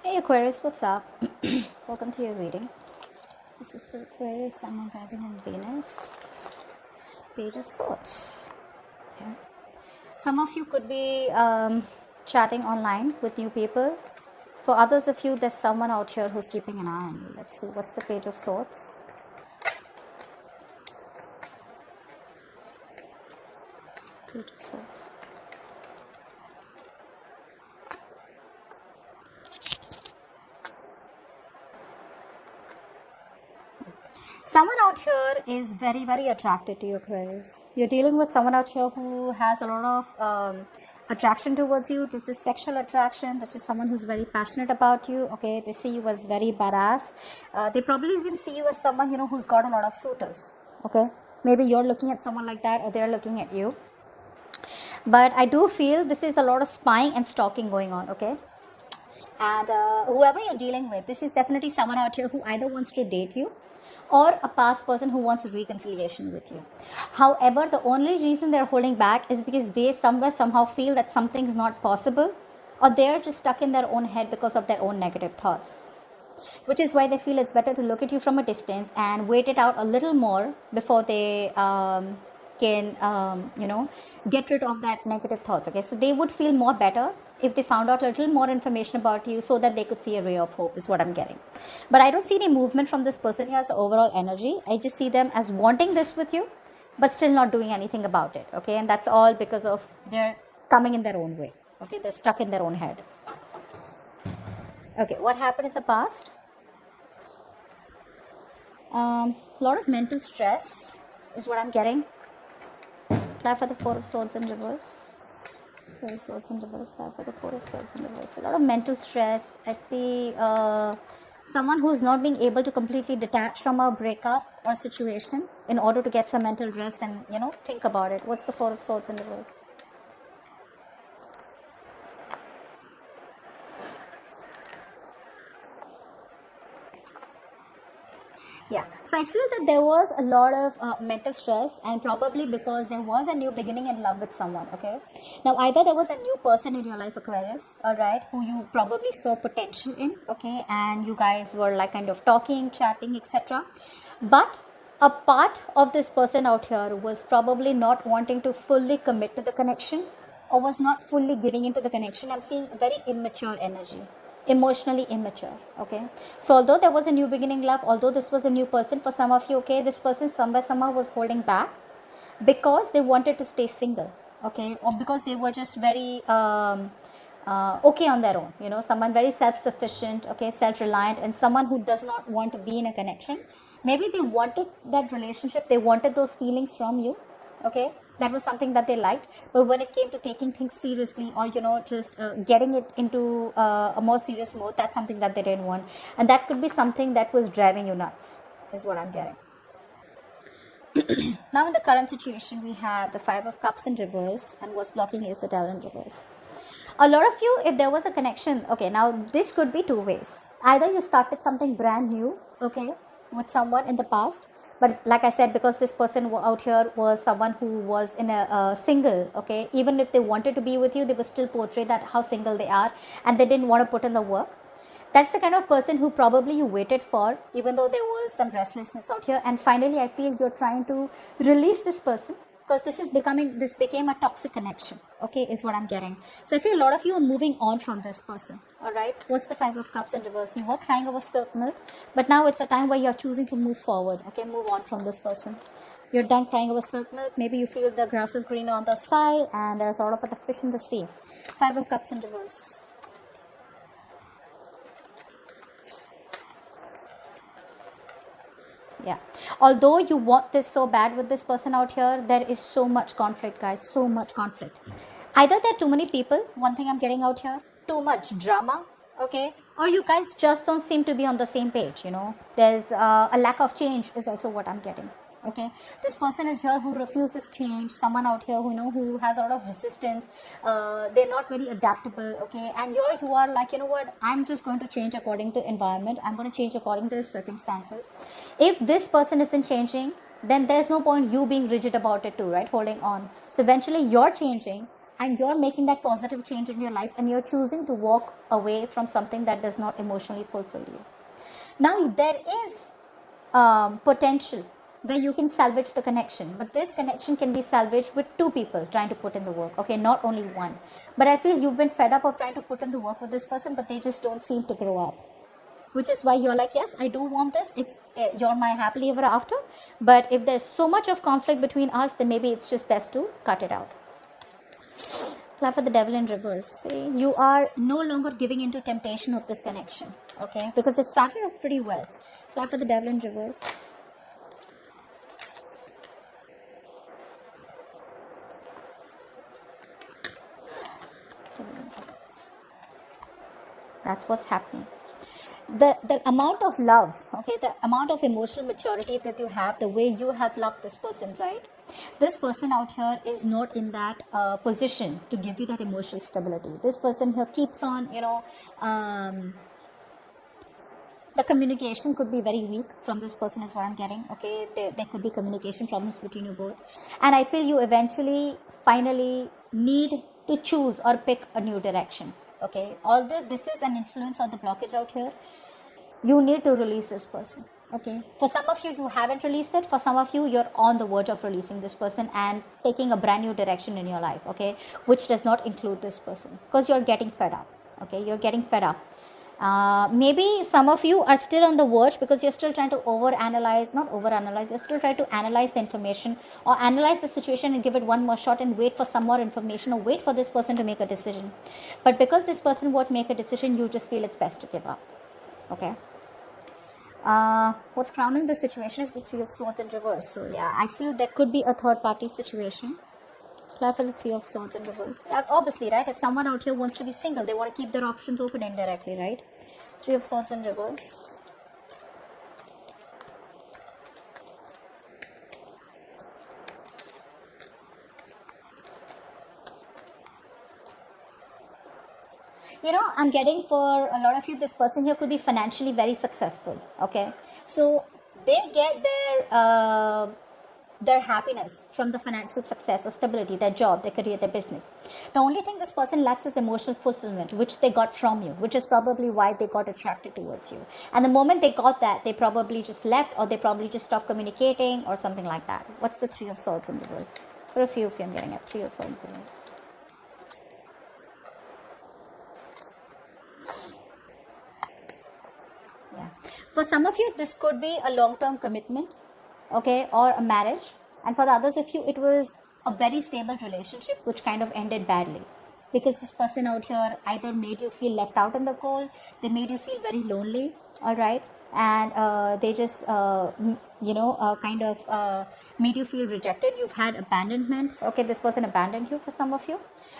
Hey Aquarius, what's up? Welcome to your reading. This is for Aquarius, Sun, Moon, Rising, and Venus. Page of Thought. Okay. Some of you could be chatting online with new people. For others of you, there's someone out here who's keeping an eye on you. Let's see, what's the Page of Swords? Page of Swords. Someone out here is very, very attracted to you, Aquarius. You're dealing with someone out here who has a lot of attraction towards you. This is sexual attraction. This is someone who's very passionate about you. Okay, they see you as very badass. They probably even see you as someone, who's got a lot of suitors. Okay, maybe you're looking at someone like that, or they're looking at you. But I do feel this is a lot of spying and stalking going on. Okay. And whoever you're dealing with, this is definitely someone out here who either wants to date you or a past person who wants a reconciliation with you. However, the only reason they're holding back is because they somehow feel that something's not possible, or they're just stuck in their own head because of their own negative thoughts. Which is why they feel it's better to look at you from a distance and wait it out a little more before they can get rid of that negative thoughts. Okay, so they would feel more better if they found out a little more information about you, so that they could see a ray of hope, is what I'm getting. But I don't see any movement from this person who has the overall energy. I just see them as wanting this with you, but still not doing anything about it. Okay, and that's all because of they're coming in their own way. Okay, they're stuck in their own head. Okay, what happened in the past? A lot of mental stress is what I'm getting. Apply for the Four of Swords in reverse. Four of Swords in reverse. Apply for the Four of Swords in reverse. A lot of mental stress. I see someone who's not being able to completely detach from a breakup or situation in order to get some mental rest and think about it. What's the Four of Swords in reverse? Yeah, so I feel that there was a lot of mental stress, and probably because there was a new beginning in love with someone. Okay, now either there was a new person in your life, Aquarius, all right, who you probably saw potential in, okay, and you guys were like kind of talking, chatting, etc. But a part of this person out here was probably not wanting to fully commit to the connection, or was not fully giving into the connection. I'm seeing a very immature energy, emotionally immature. Okay, so although there was a new beginning love, although this was a new person for some of you, okay, this person somehow was holding back because they wanted to stay single. Okay, or because they were just very okay on their own, someone very self-sufficient, okay, self-reliant, and someone who does not want to be in a connection. Maybe they wanted that relationship, they wanted those feelings from you. Okay, that was something that they liked, but when it came to taking things seriously, or just getting it into a more serious mode, that's something that they didn't want, and that could be something that was driving you nuts, is what I'm getting. Now in the current situation, we have the Five of Cups in reverse, and what's blocking is the Devil in reverse. A lot of you, if there was a connection, okay, now this could be two ways. Either you started something brand new, okay, with someone in the past, but like I said, because this person out here was someone who was in a single, okay, even if they wanted to be with you, they would still portray that how single they are, and they didn't want to put in the work. That's the kind of person who probably you waited for, even though there was some restlessness out here, and finally I feel you're trying to release this person, because this became a toxic connection, okay, is what I'm getting. So I feel a lot of you are moving on from this person. All right, what's the Five of Cups in reverse? You were crying over spilt milk, but now it's a time where you're choosing to move forward. Okay, move on from this person. You're done crying over spilt milk. Maybe you feel the grass is greener on the side, and there's sort of a fish in the sea. Five of Cups in reverse. Yeah, although you want this so bad with this person out here, there is so much conflict, guys, so much conflict. Either there are too many people, one thing I'm getting out here, too much drama, okay, or you guys just don't seem to be on the same page. There's a lack of change is also what I'm getting. Okay, this person is here who refuses change, someone out here who has a lot of resistance, they're not very adaptable. Okay, and you are like, what, I'm just going to change according to environment, I'm going to change according to the circumstances. If this person isn't changing, then there's no point you being rigid about it too, right, holding on. So eventually you're changing, and you're making that positive change in your life, and you're choosing to walk away from something that does not emotionally fulfill you. Now there is potential where you can salvage the connection, but this connection can be salvaged with two people trying to put in the work, okay, not only one. But I feel you've been fed up of trying to put in the work with this person, but they just don't seem to grow up, which is why you're like, yes, I do want this, it's you're my happily ever after, but if there's so much of conflict between us, then maybe it's just best to cut it out. Clap for the devil in reverse. See, you are no longer giving into temptation of this connection, okay, because it started off pretty well. Clap for the devil in reverse. That's what's happening. The amount of love, okay, the amount of emotional maturity that you have, the way you have loved this person, right? This person out here is not in that position to give you that emotional stability. This person here keeps on, the communication could be very weak from this person is what I'm getting, okay? There could be communication problems between you both. And I feel you eventually, finally need to choose or pick a new direction, okay? All this is an influence or the blockage out here. You need to release this person, okay? For some of you, you haven't released it. For some of you, you're on the verge of releasing this person and taking a brand new direction in your life, okay? Which does not include this person, because you're getting fed up, okay? You're getting fed up. Maybe some of you are still on the verge because you're still trying to you're still trying to analyze the information or analyze the situation and give it one more shot and wait for some more information or wait for this person to make a decision. But because this person won't make a decision, you just feel it's best to give up, okay? What's crowning the situation is the Three of Swords in reverse. So yeah, I feel there could be a third party situation. Clap for the Three of Swords in reverse. Obviously, right? If someone out here wants to be single, they want to keep their options open indirectly, right? Three of Swords in reverse. I'm getting for a lot of you, this person here could be financially very successful, okay? So they get their happiness from the financial success or stability, their job, their career, their business. The only thing this person lacks is emotional fulfillment, which they got from you, which is probably why they got attracted towards you. And the moment they got that, they probably just left, or they probably just stopped communicating or something like that. What's the Three of Swords in reverse? For a few of you, I'm getting a Three of Swords in reverse. Yeah. For some of you, this could be a long-term commitment, okay, or a marriage. And for the others of you, it was a very stable relationship which kind of ended badly, because this person out here either made you feel left out in the cold, they made you feel very lonely, all right, and they just kind of made you feel rejected. You've had abandonment, okay, this person abandoned you for some of you.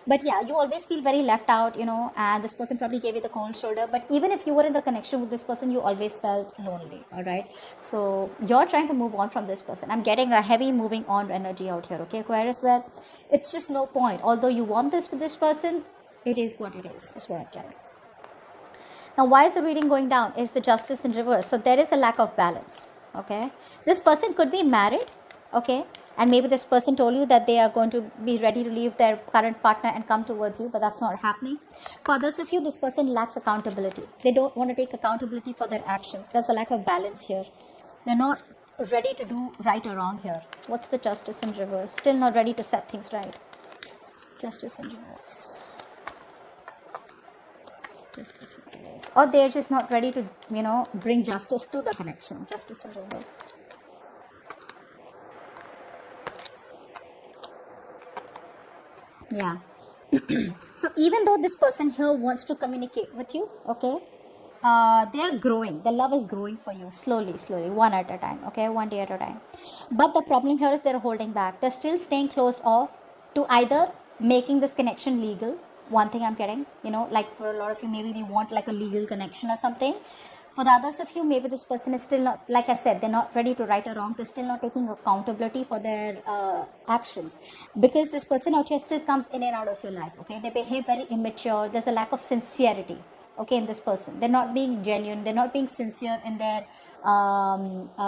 But yeah, you always feel very left out, and this person probably gave you the cold shoulder. But even if you were in the connection with this person, you always felt lonely, all right? So you're trying to move on from this person. I'm getting a heavy moving on energy out here, okay, Aquarius, where it's just no point. Although you want this with this person, it is what it is what I'm getting. Now, why is the reading going down? Is the Justice in reverse. So there is a lack of balance, okay? This person could be married, okay? And maybe this person told you that they are going to be ready to leave their current partner and come towards you, but that's not happening. For others of you, this person lacks accountability. They don't want to take accountability for their actions. There's a lack of balance here. They're not ready to do right or wrong here. What's the Justice in reverse? Still not ready to set things right. Justice in reverse. Justice in reverse. Or they're just not ready to, bring justice to the connection. Justice in reverse. Yeah. So even though this person here wants to communicate with you, okay, they're growing. The love is growing for you slowly, one at a time, okay, one day at a time. But the problem here is they're holding back. They're still staying closed off to either making this connection legal. One thing I'm getting, like for a lot of you, maybe they want like a legal connection or something. For the others of you, maybe this person is still not, like I said, they're not ready to right or wrong. They're still not taking accountability for their actions. Because this person out here still comes in and out of your life, okay? They behave very immature. There's a lack of sincerity, okay, in this person. They're not being genuine. They're not being sincere in their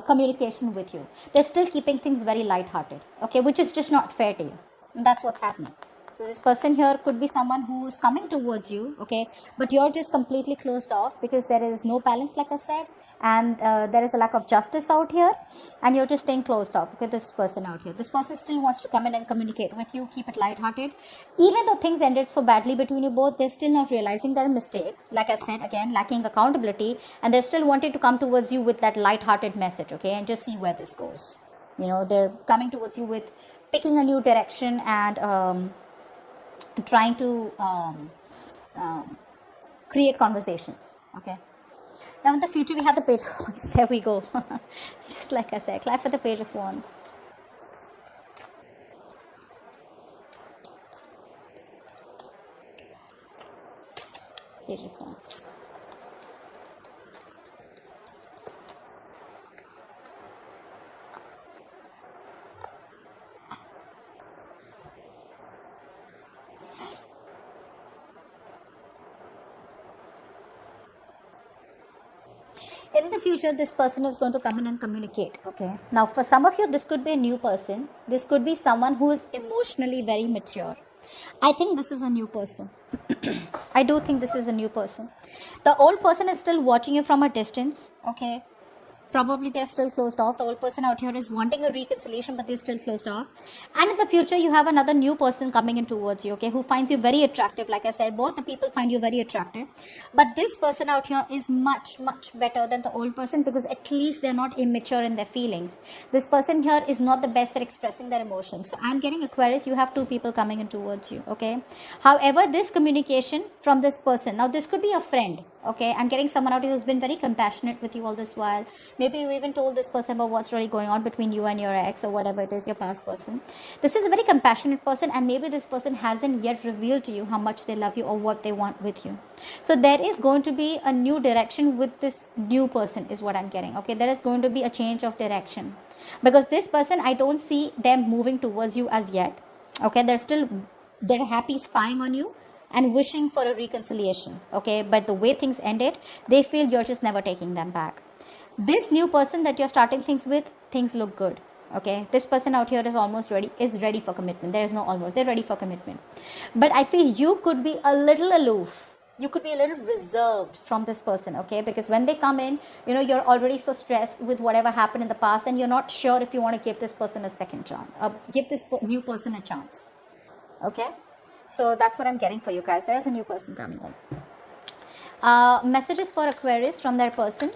communication with you. They're still keeping things very lighthearted, okay, which is just not fair to you. And that's what's happening. So this person here could be someone who is coming towards you, okay, but you're just completely closed off because there is no balance, like I said, and there is a lack of justice out here, and you're just staying closed off. Okay, this person out here, this person still wants to come in and communicate with you. Keep it lighthearted. Even though things ended so badly between you both, they're still not realizing their mistake. Like I said, again, lacking accountability, and they're still wanting to come towards you with that lighthearted message, okay, and just see where this goes. You know, they're coming towards you with picking a new direction and trying to create conversations. Okay, now in the future we have the Page of Wands. There we go. Just like I said, clap for the Page of Wands. Page of Wands. In the future, this person is going to come in and communicate. Okay, now for some of you, this could be a new person. This could be someone who is emotionally very mature. I think this is a new person. I do think this is a new person. The old person is still watching you from a distance. Okay, probably they're still closed off. The old person out here is wanting a reconciliation, but they're still closed off. And in the future, you have another new person coming in towards you, okay, who finds you very attractive. Like I said, both the people find you very attractive. But this person out here is much, much better than the old person, because at least they're not immature in their feelings. This person here is not the best at expressing their emotions. So I'm getting, Aquarius, you have two people coming in towards you, okay. However, this communication from this person, now this could be a friend, okay. I'm getting someone out here who's been very compassionate with you all this while. Maybe you even told this person about what's really going on between you and your ex, or whatever it is, your past person. This is a very compassionate person, and maybe this person hasn't yet revealed to you how much they love you or what they want with you. So there is going to be a new direction with this new person, is what I'm getting. Okay, there is going to be a change of direction, because this person, I don't see them moving towards you as yet. Okay, they're happy spying on you and wishing for a reconciliation. Okay, but the way things ended, they feel you're just never taking them back. This new person that you're starting things with, things look good. Okay, this person out here is ready for commitment. There is no almost, they're ready for commitment. But I feel you could be a little aloof. You could be a little reserved from this person, okay, because when they come in, you know, you're already so stressed with whatever happened in the past, and you're not sure if you want to give this person a second chance, give this new person a chance. Okay, so that's what I'm getting for you guys. There's a new person coming in. Messages for Aquarius from their person.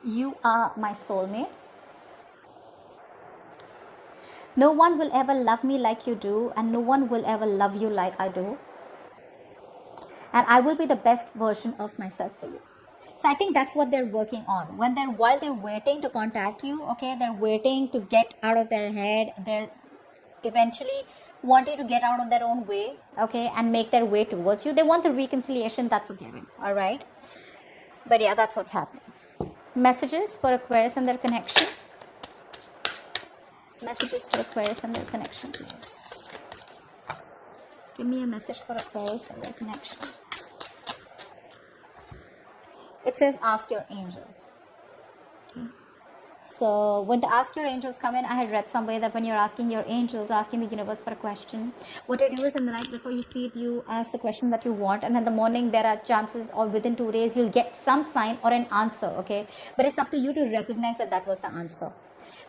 You are my soulmate. No one will ever love me like you do, and no one will ever love you like I do. And I will be the best version of myself for you. So I think that's what they're working on. While they're waiting to contact you, okay, they're waiting to get out of their head. They're eventually wanting to get out of their own way, okay, and make their way towards you. They want the reconciliation, that's a given, all right? But yeah, that's what's happening. Messages for Aquarius and their connection. Messages for Aquarius and their connection, please. Give me a message for Aquarius and their connection. It says ask your angels. Okay. So when the ask your angels come in, I had read somewhere that when you're asking your angels, asking the universe for a question, what you do is in the night before you sleep, you ask the question that you want, and in the morning there are chances, or within 2 days, you'll get some sign or an answer, okay? But it's up to you to recognize that that was the answer.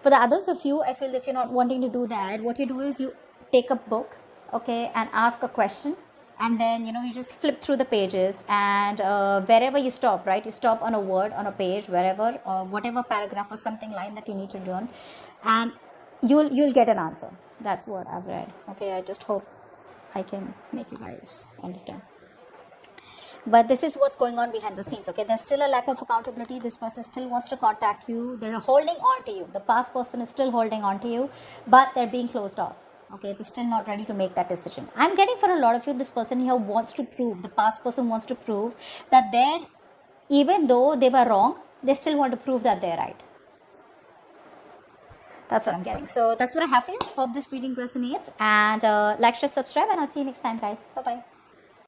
For the others of you, I feel if you're not wanting to do that, what you do is you take a book, okay, and ask a question. And then, you know, you just flip through the pages, and wherever you stop, right, you stop on a word, on a page, wherever, or whatever paragraph or something line that you need to learn, and you'll get an answer. That's what I've read. Okay, I just hope I can make you guys understand. But this is what's going on behind the scenes, okay? There's still a lack of accountability. This person still wants to contact you. They're holding on to you. The past person is still holding on to you, but they're being closed off. Okay, they're still not ready to make that decision. I'm getting for a lot of you, this person here wants to prove, the past person wants to prove that even though they were wrong, they still want to prove that they're right. That's what I'm getting. So that's what I have for you. Hope this reading resonates. And like, share, subscribe, and I'll see you next time, guys. Bye-bye.